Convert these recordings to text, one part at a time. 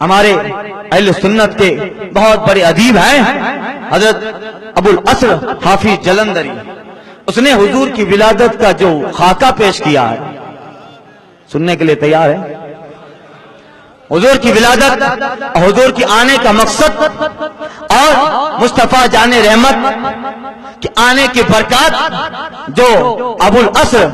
ہمارے اہل سنت کے بہت بڑے ادیب ہیں حضرت ابو الاسر حافظ جلندری. اس نے حضور کی ولادت کا جو خاکہ پیش کیا ہے، سننے کے لیے تیار ہے؟ حضور کی ولادت، حضور کی آنے کا مقصد اور مصطفیٰ جان رحمت کے آنے کی برکات جو ابو الاسر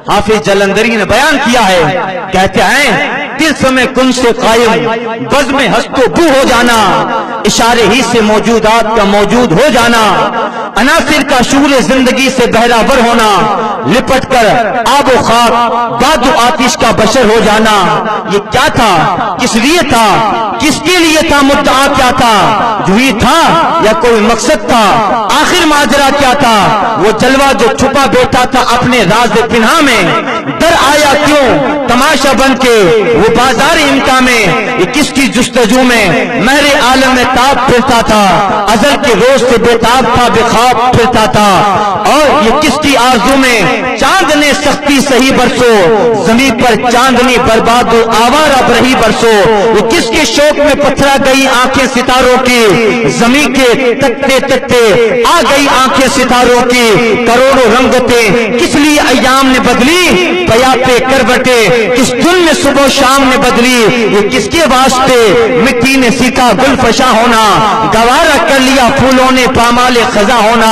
حافظ جلندری نے بیان کیا ہے. کہتے ہیں ترس میں کن سے قائم بز میں ہست و بو ہو جانا، اشارے ہی سے موجودات کا موجود ہو جانا، عناصر کا شعور زندگی سے بہرہ ہونا، لپٹ کر آب و خاک باد و آتش کا بشر ہو جانا. یہ کیا تھا؟ کس لیے تھا؟ کس کے لیے تھا؟ مدعا کیا تھا؟ جوئی تھا یا کوئی مقصد تھا؟ آخر ماجرا کیا تھا؟ وہ جلوہ جو چھپا بیٹھا تھا اپنے راز پنہا میں، در آیا کیوں تماشا بن کے وہ بازار امکا میں؟ یہ کس کی جستجو میں مہر عالم میں تاب پھرتا تھا، ازل کے روز سے بےتاب تھا، بے خواب پھرتا تھا. اور یہ کس کی آرزو میں چاند نے سختی سہی برسو، زمین پر چاندنی برباد و آوارہ رہی برسو. وہ کس کے شوق میں پتھرا گئی آنکھیں ستاروں کی، زمین کے تکتے تکتے آ گئی آنکھیں ستاروں کی. کروڑوں رنگتیں کس لیے ایام نے بدلی، پیا پہ کروٹیں کس دن میں صبح شام نے بدلی. یہ کس کے واسطے مٹی نے سیکھا گل فشاں ہونا، گوارا کر لیا پھولوں نے پامال خزاں ہونا.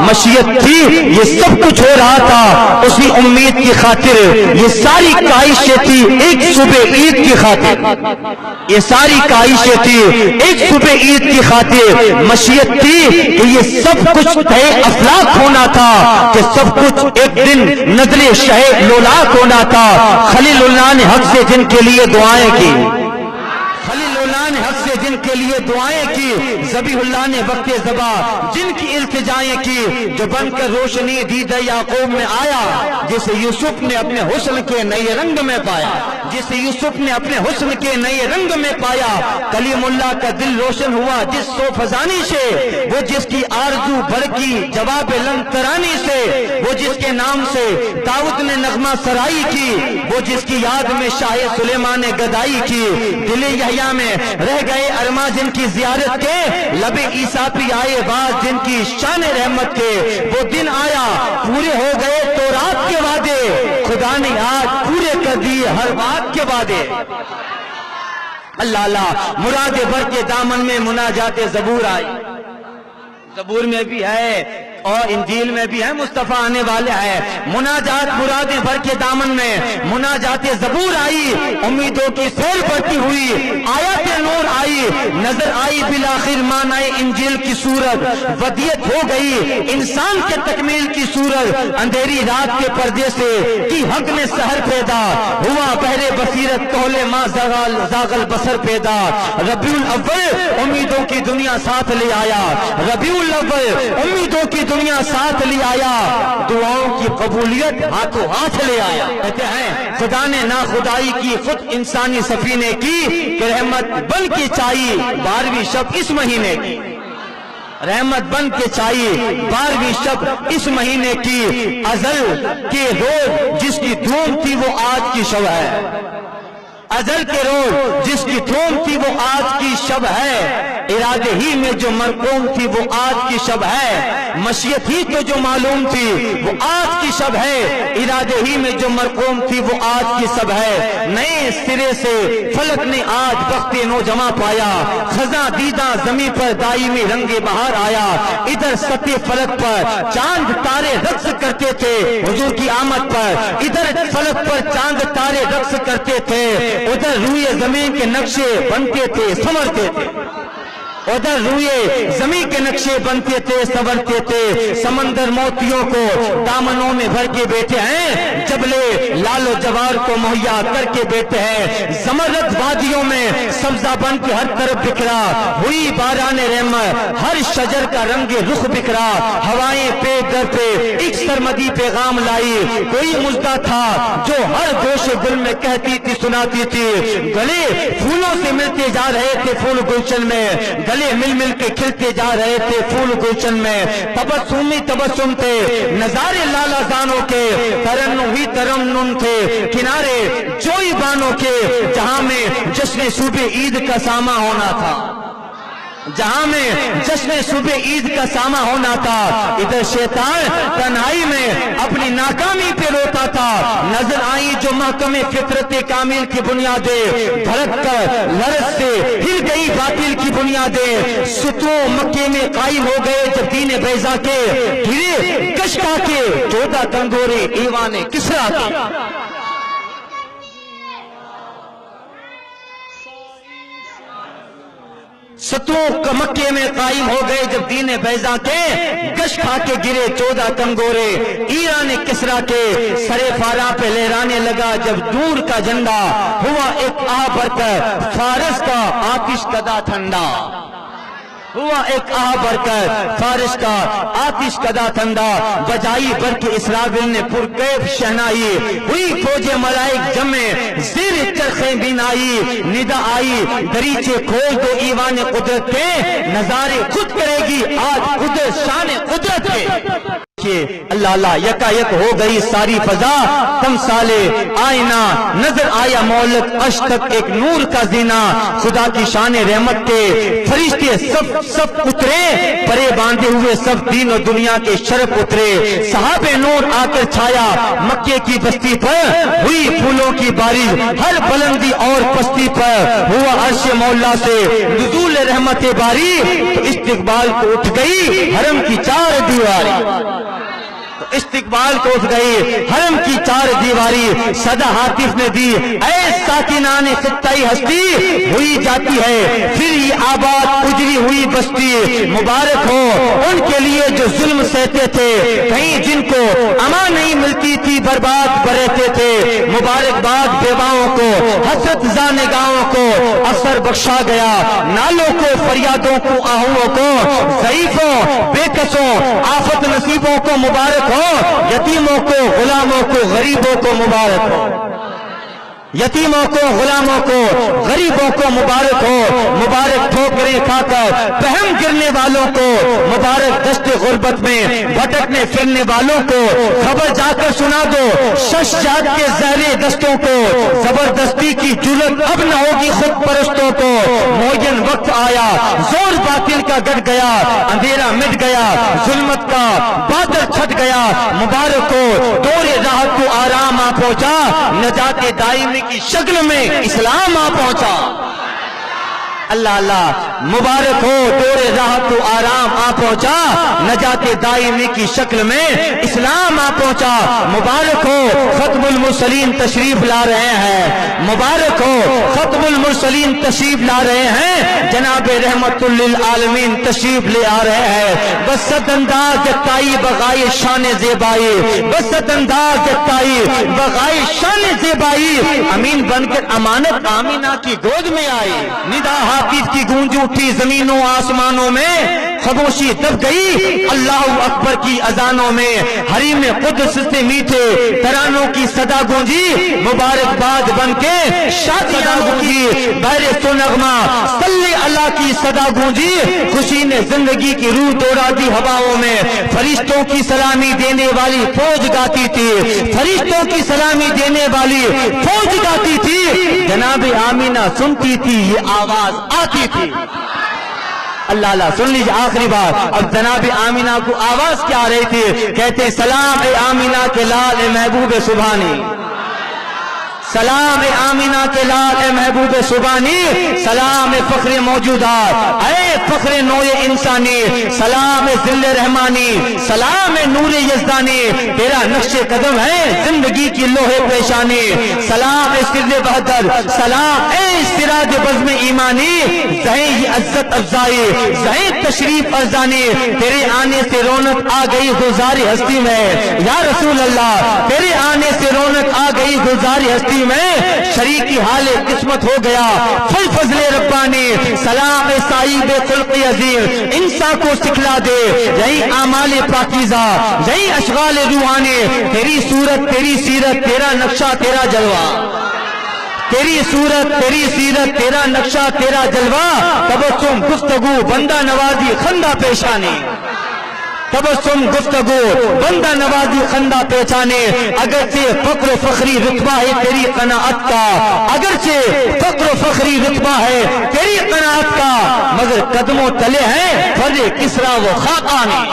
مشیت تھی یہ سب کچھ ہو رہا تھا اسی امید کی خاطر، یہ ساری کاہشیں تھی ایک صبح عید کی خاطر، یہ ساری کاہشیں تھی ایک صبح عید کی خاطر. مشیت تھی کہ یہ سب کچھ طے افلاک ہونا تھا، کہ سب کچھ ایک دن نظر شہ لولاک ہونا تھا. خلیل اللہ نے حق سے جن کے لیے دعائیں کی، خلیل اللہ نے حق سے جن کے لیے دعائیں کی، ذبیح اللہ نے وقت ذبح جن کی التجائیں کی، جو بن کر روشنی دید یعقوب میں آیا، جسے یوسف نے اپنے حسن کے نئے رنگ میں پایا، جسے یوسف نے اپنے حسن کے نئے رنگ میں پایا. کلیم اللہ کا دل روشن ہوا جس سو فضانی سے، وہ جس کی آرزو بڑکی جواب لن ترانی سے، وہ جس کے نام سے داؤد نے نغمہ سرائی کی، وہ جس کی یاد میں شاہ سلیمان نے گدائی کی. دل یحییٰ میں رہ گئے ارماں جن کی زیارت کے، لب عیسیٰ پہ آئے باز جن کی شان رحمت کے. وہ دن آیا پورے ہو گئے تورات کے وعدے، خدا نے آج پورے کر دیے ہر بات کے وعدے. اللہ اللہ مراد بھر کے دامن میں مناجات زبور آئی، زبور میں بھی ہے اور انجیل میں بھی ہے، مصطفیٰ آنے والے ہیں. مناجات مراد بھر کے دامن میں مناجات زبور آئی، امیدوں کی سیل بڑھتی ہوئی آیات نور آئی، نظر آئی بالآخر معنی انجیل کی صورت، ودیت ہو گئی انسان کے تکمیل کی صورت. اندھیری رات کے پردے سے کی حق نے سحر پیدا ہوا، بہرے بصیرت کہلے ماں زاغل بصر پیدا. ربیع الاول امیدوں کی دنیا ساتھ لے آیا، ربیع الاول امیدوں کی دنیا ساتھ لے آیا، دعاؤں کی قبولیت ہاتھوں ہاتھ لے آیا. کہتے ہیں خدا نے نا خدائی کی خود انسانی سفینے کی، کہ رحمت بن کے چاہیے 12ویں شب اس مہینے کی، رحمت بن کے چاہیے 12ویں شب اس مہینے کی. ازل کے روز جس کی دھوم تھی وہ آج کی شب ہے، ازل کے روز جس کی دھوم تھی وہ آج کی شب ہے. ارادے ہی میں جو مرقوم تھی وہ آج کی شب ہے، مشیت ہی تو جو معلوم تھی وہ آج کی شب ہے. ارادے ہی میں جو مرقوم تھی وہ آج کی شب ہے. نئے سرے سے فلک نے آج وقت نوجواں پایا، خزاں دیدہ زمین پر دائمی رنگ بہار آیا. ادھر سطح فلک پر چاند تارے رقص کرتے تھے حضور کی آمد پر، ادھر فلک پر چاند تارے رقص کرتے تھے، ادھر روئے زمین کے نقشے بنتے تھے سنورتے تھے، ادھر روئے زمین کے نقشے بنتے تھے سنورتے تھے. سمندر موتیوں کو دامنوں میں بھر کے بیٹھے ہیں، جبلے لال و جوار کو مہیا کر کے بیٹھے ہیں. زمرد وادیوں میں سبزہ بن کے ہر طرف بکھرا ہوئی باران رحمت، ہر شجر کا رنگ رخ بکھرا. ہوائیں پہ در پہ ایک سرمدی پیغام لائی، کوئی مژدہ تھا جو ہر گوش گل میں کہتی تھی سناتی تھی. گلے پھولوں سے ملتے جا رہے تھے پھول گلشن میں، گلے مل مل کے کھلتے جا رہے تھے پھول گلشن میں. تبسمی تبسم تھے نظارے لالا زانوں کے، ترنم ہی ترنم تھے کنارے جوئی بانوں کے. جہاں میں جشن صوبے عید کا ساماں ہونا تھا، جہاں میں جشن صبح عید کا ساماں ہونا تھا، ادھر شیطان تنہائی میں اپنی ناکامی پہ روتا تھا۔ نظر آئی جو محکم فطرت کامل کی بنیادیں، دھڑک کر لرز سے ہل گئی باطل کی بنیادیں۔ ستوں مکے میں قائم ہو گئے جب دین بیضا کے، گرے کشکا کے 14 کنگورے ایوان کسریٰ کے۔ ستوں مکے میں قائم ہو گئے جب دین بیضا کے، گش کھا کے گرے 14 کنگورے ایران کسریٰ کے۔ سرے فارا پہ لہرانے لگا جب نور کا جھنڈا، ہوا ایک آہ بھر کر فارس کا آتش کدا ٹھنڈا، ہوا ایک آہ بھر کر فارس کا آتش کدا ٹھنڈا۔ بجائی برق اسرافیل نے پرکیف شہنائی، ہوئی فوج ملائک جمع زیر چرخیں بینائی۔ ندا آئی دریچے کھول دو ایوان قدرت کے، نظارے خود کرے گی آج قدرت شان قدرت کے۔ اللہ اللہ یکا یک ہو گئی ساری فضا، تمثالِ آئینہ نظر آیا مولک عرش تک ایک نور کا زینہ۔ خدا کی شان رحمت کے فرشتے سب اترے، پرے باندھے ہوئے سب دین و دنیا کے شرف اترے۔ صحاب نور آ کر چھایا مکے کی بستی پر، ہوئی پھولوں کی بارش ہر بلندی اور پستی پر۔ ہوا عرش مولا سے نزول رحمت باری، تو استقبال کو اٹھ گئی حرم کی 4 دیواری، استقبال کو اٹھ گئی حرم کی 4 دیواری۔ صدا ہاتف نے دی اے ساکنان خطۂ ہستی، ہوئی جاتی ہے پھر یہ آباد اجری ہوئی بستی۔ مبارک ہو ان کے لیے جو ظلم سہتے تھے، کہیں جن کو امان نہیں ملتی تھی برباد برہتے تھے۔ مبارکباد بیواؤں کو، حسرت زا نگاہوں کو اثر بخشا گیا، نالوں کو فریادوں کو آہوں کو، ضعیفوں بے کسوں آفت نصیبوں کو مبارک ہو، یتیموں کو غلاموں کو غریبوں کو مبارک ہو، یتیموں کو غلاموں کو غریبوں کو مبارک ہو۔ مبارک ٹھوکریں کھا کر بہم گرنے والوں کو، مبارک دشت غربت میں بھٹکنے پھرنے والوں کو، خبر جا کر سنا دو شش جات کے زہرے دستوں کو، زبردستی کی جرت اب نہ ہوگی خود پرستوں کو۔ معین وقت آیا زور باطل کا گٹ گیا، اندھیرا مٹ گیا ظلمت کا بادل چھٹ گیا۔ مبارک ہو دور راحت کو آرام آ پہنچا، نجات دائمی کی شکل میں اسلام آ پہنچا۔ اللہ اللہ مبارک ہو دور راحت کو آرام آ پہنچا، نجات دائمی کی شکل میں اسلام آ پہنچا۔ مبارک ہو ختم المرسلین تشریف لا رہے ہیں، مبارک ہو ختم المرسلین تشریف لا رہے ہیں، جناب رحمت للعالمین تشریف لے آ رہے ہیں۔ بسط انداز جتائی بغائے شان زیبائی، بسط انداز جتائی بغائے شان زیبائی، امین بن کر امانت آمینہ کی گود میں آئی۔ ندا حافظ کی گونج اٹھی زمینوں آسمانوں میں، خاموشی دب گئی اللہ اکبر کی اذانوں میں۔ حریم قدس سے میٹھے ترانوں کی صدا گونجی، مبارکباد بن کے شادیاں گونجی، بہر سو نغمہ صلی اللہ کی صدا گونجی۔ خوشی نے زندگی کی روح دوڑا دی ہواؤں میں، فرشتوں کی سلامی دینے والی فوج گاتی تھی، فرشتوں کی سلامی دینے والی فوج گاتی تھی۔ جناب آمینہ سنتی تھی یہ آواز آتی تھی۔ اللہ اللہ سن لیجیے آخری بات، اب جناب آمینہ کو آواز کیا آ رہی تھی؟ کہتے سلام اے آمینہ کے لال اے محبوب سبحانی، سلام اے آمینہ کے لال اے محبوب سبحانی، سلام اے فخر موجودات اے فخر نوع انسانی، سلام اے ذل رحمانی، سلام اے نور یزدانی، تیرا نقش قدم ہے زندگی کی لوح پیشانی، سلام اے سر بہتر، سلام اے سراج بزم ایمانی، زہیں یہ عزت افزائی، زہیں تشریف ارزانی، تیرے آنے سے رونق آ گئی گلزار ہستی میں، یا رسول اللہ تیرے آنے سے رونق آ گئی گلزار ہستی میں، شریکی حال قسمت ہو گیا فل فضل ربانی، سلام صاحب خلق عظیم انسان کو سکھلا دے، یہی اعمال پاکیزہ یہی اشغال روحانی، تیری صورت تیری سیرت تیرا نقشہ تیرا جلوہ، تیری صورت تیری سیرت تیرا نقشہ تیرا جلوہ، تبسم گفتگو بندہ نوازی خندہ پیشانی، تبسم گفتگو بندہ نوازی خندہ پہچانے، اگرچہ فقر و فخری رتبہ ہے تیری قناعت کا، اگرچہ فقر و فخری رتبہ ہے تیری قناعت کا، مگر قدموں تلے ہیں فر کسرا و خاقانی،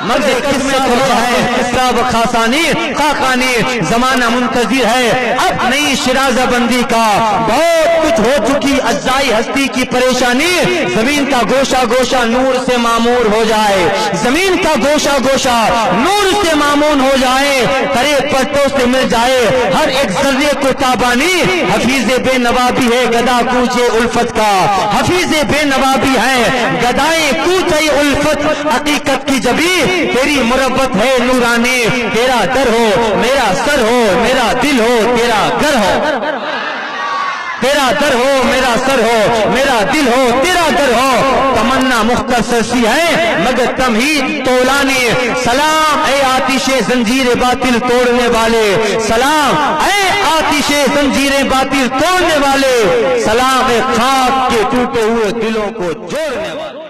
مگر قدموں تلے ہیں کسرا و خاقانی، زمانہ منتظر ہے اب نئی شرازہ بندی کا، بہت کچھ ہو چکی اجزائی ہستی کی پریشانی، زمین کا گوشہ گوشہ نور سے معمور ہو جائے، زمین کا گوشہ گوشہ نور سے معمون ہو جائے، ترے پرتوں سے مل جائے ہر ایک ذرے کو تابانی، حفیظ بے نوابی ہے گدا کوچے الفت کا، حفیظ بے نوابی ہے گدائے کوچے الفت، حقیقت کی جبی تیری مربت ہے نورانی، تیرا در ہو میرا سر ہو میرا دل ہو تیرا گھر ہو، تیرا در ہو میرا سر ہو میرا دل ہو تیرا در ہو، تمنا مختصر سی ہے مگر تمہید طولانی، سلام اے آتش زنجیر باطل توڑنے والے، سلام اے آتش زنجیر باطل توڑنے والے، سلام اے خاک کے ٹوٹے ہوئے دلوں کو جوڑنے والے۔